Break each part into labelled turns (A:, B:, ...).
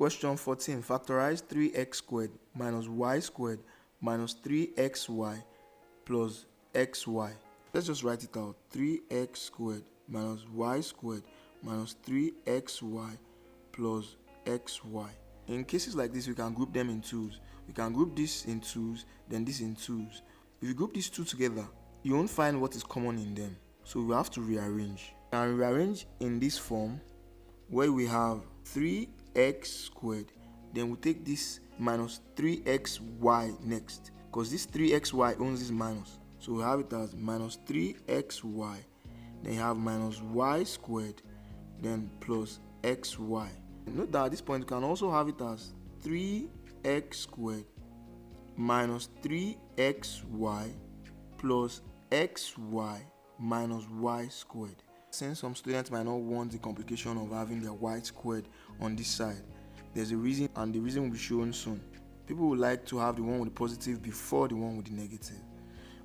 A: Question 14. Factorize 3x squared minus y squared minus 3xy plus xy. Let's just write it out. 3x squared minus y squared minus 3xy plus xy. In cases like this, we can group them in twos. We can group this in twos, then this in twos. If you group these two together, you won't find what is common in them. So we have to rearrange. And rearrange in this form where we have 3x squared. Then we take this minus 3xy next, because this 3xy owns this minus. So we have it as minus 3xy. Then you have minus y squared, then plus xy. Note that at this point, you can also have it as 3x squared minus 3xy plus xy minus y squared. Since some students might not want the complication of having their y squared on this side, there's a reason, and the reason will be shown soon. People would like to have the one with the positive before the one with the negative.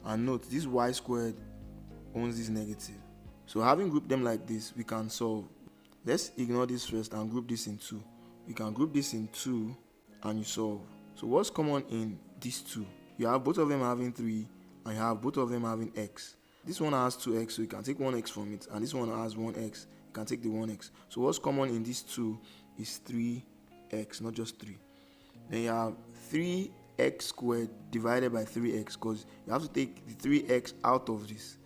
A: And note, this y squared owns this negative. So having grouped them like this, we can solve. Let's ignore this first and group this in 2. We can group this in 2 and you solve. So what's common in these two? You have both of them having 3 and you have both of them having x. This one has 2x, so you can take 1x from it, and this one has 1x. You can take the 1x. So what's common in these two is 3x, not just 3. Then you have 3x squared divided by 3x, because you have to take the 3x out of this.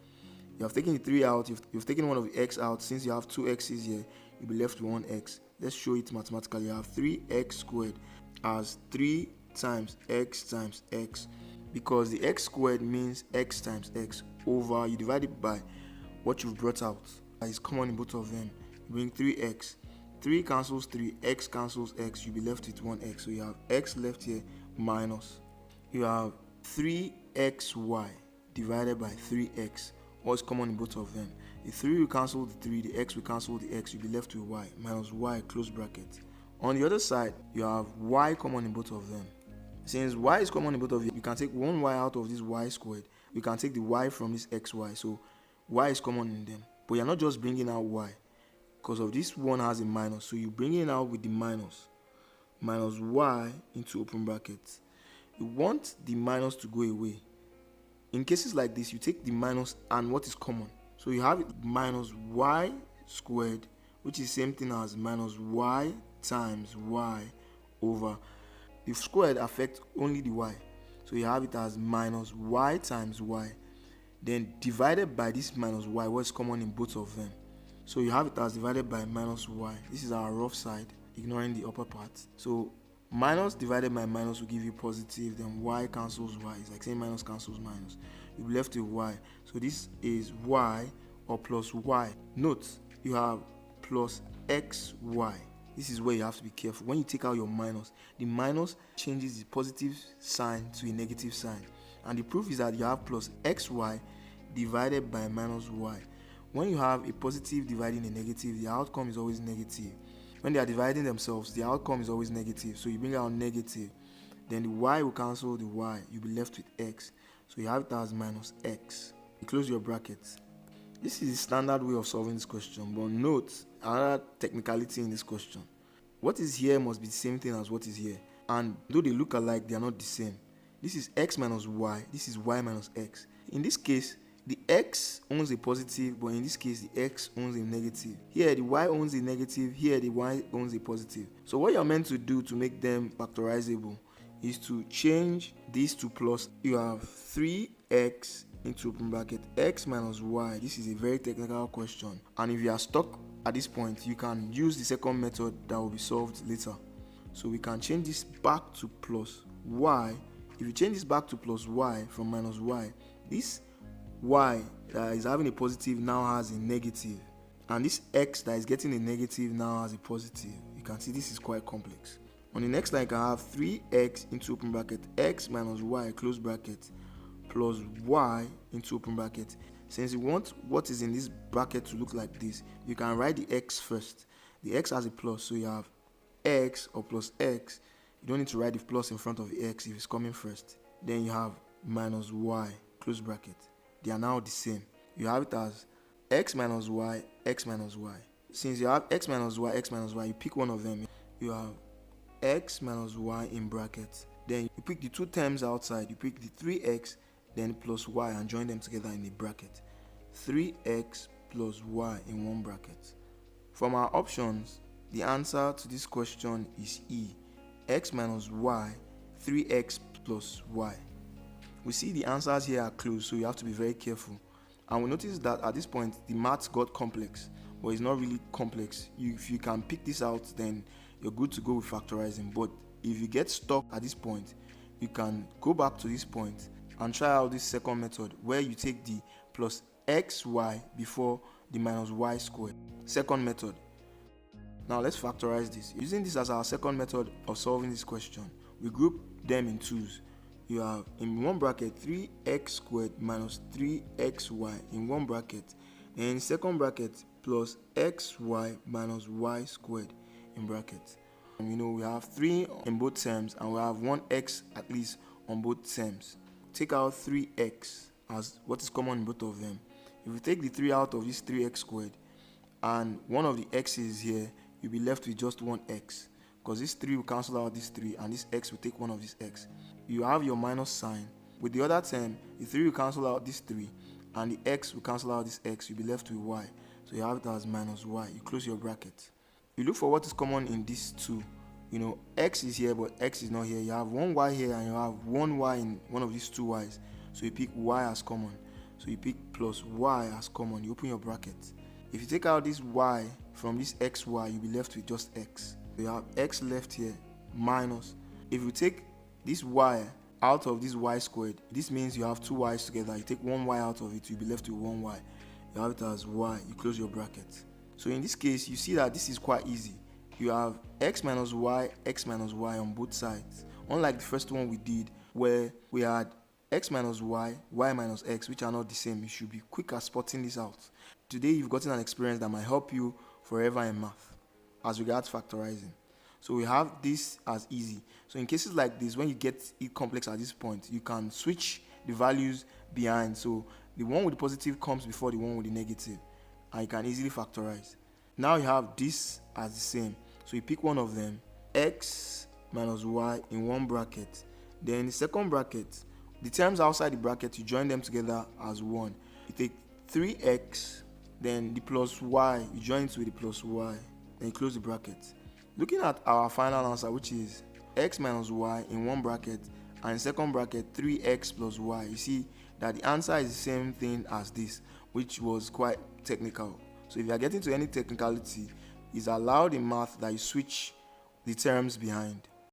A: You have taken the 3 out, you've taken one of the x out. Since you have 2 x's here, you'll be left with 1x. Let's show it mathematically. You have 3x squared as 3 times x, because the x squared means x times x over, you divide it by what you've brought out. It's common in both of them. You bring 3x. 3 cancels 3, x cancels x, you'll be left with 1x. So you have x left here minus. You have 3xy divided by 3x. What's common in both of them? The 3 will cancel the 3, the x will cancel the x, you'll be left with y minus y close bracket. On the other side, you have y common in both of them. Since y is common in both of you, you can take one y out of this y squared. You can take the y from this xy. So y is common in them. But you're not just bringing out y, because of this one has a minus. So you bring it out with the minus y into open brackets. You want the minus to go away. In cases like this, you take the minus and what is common. So you have it minus y squared, which is the same thing as minus y times y over. The squared affects only the y. So you have it as minus y times y. Then divided by this minus y, what's common in both of them. So you have it as divided by minus y. This is our rough side, ignoring the upper part. So minus divided by minus will give you positive, then y cancels y. It's like saying minus cancels minus. You'll be left with y. So this is y or plus y. Note, you have plus xy. This is where you have to be careful. When you take out your minus, the minus changes the positive sign to a negative sign. And the proof is that you have plus xy divided by minus y. When you have a positive dividing a negative, the outcome is always negative. When they are dividing themselves, the outcome is always negative. So you bring out negative. Then the y will cancel the y. You'll be left with x. So you have it as minus x. You close your brackets. This is the standard way of solving this question, but note another technicality in this question. What is here must be the same thing as what is here. And though they look alike, they are not the same. This is x minus y. This is y minus x. In this case, the x owns a positive, but in this case, the x owns a negative. Here, the y owns a negative. Here, the y owns a positive. So what you're meant to do to make them factorizable is to change these to plus. You have 3x into open bracket x minus y. This is a very technical question, and if you are stuck at this point, you can use the second method that will be solved later. So we can change this back to plus y. If you change this back to plus y from minus y, this y that is having a positive now has a negative, and this x that is getting a negative now has a positive. You can see this is quite complex. On the next line, I can have 3x into open bracket x minus y close bracket plus y into open bracket. Since you want what is in this bracket to look like this, you can write the x first. The x has a plus, so you have x or plus x. You don't need to write the plus in front of the x if it's coming first. Then you have minus y close bracket. They are now the same. You have it as x minus y, x minus y. Since you have x minus y, you pick one of them. You have x minus y in brackets. Then you pick the two terms outside. You pick the 3x then plus y and join them together in a bracket. 3x plus y in one bracket. From our options, the answer to this question is E. X minus y, 3x plus y. We see the answers here are close, so you have to be very careful. And we notice that at this point, the maths got complex, but it's not really complex. If you can pick this out, then you're good to go with factorizing. But if you get stuck at this point, you can go back to this point and try out this second method where you take the plus xy before the minus y squared. Second method. Now let's factorize this. Using this as our second method of solving this question, we group them in twos. You have in one bracket 3x squared minus 3xy in one bracket, and in second bracket plus xy minus y squared in brackets. And we have 3 in both terms and we have 1x at least on both terms. Take out 3x as what is common in both of them. If we take the 3 out of this 3x squared and one of the x's here, you'll be left with just 1x, because this 3 will cancel out this 3 and this x will take one of this x. You have your minus sign. With the other term, the 3 will cancel out this 3 and the x will cancel out this x. You'll be left with y. So you have it as minus y. You close your bracket. You look for what is common in these two. X is here but x is not here. You have one y here and you have one y in one of these two y's. So you pick y as common. So you pick plus y as common. You open your bracket. If you take out this y from this xy, you'll be left with just x. So you have x left here minus. If you take this y out of this y squared, this means you have two y's together. You take one y out of it, you'll be left with one y. You have it as y. You close your bracket. So in this case, you see that this is quite easy. You have x minus y on both sides. Unlike the first one we did, where we had x minus y minus x, which are not the same. You should be quick at spotting this out. Today, you've gotten an experience that might help you forever in math as regards factorizing. So we have this as easy. So in cases like this, when you get it complex at this point, you can switch the values behind. So the one with the positive comes before the one with the negative, and you can easily factorize. Now you have this as the same. So you pick one of them, x minus y in one bracket. Then the second bracket, the terms outside the bracket, you join them together as one. You take 3x, then the plus y, you join it with the plus y, then you close the bracket. Looking at our final answer, which is x minus y in one bracket and in second bracket 3x plus y, you see that the answer is the same thing as this, which was quite technical. So if you are getting to any technicality, it's allowed in math that you switch the terms behind.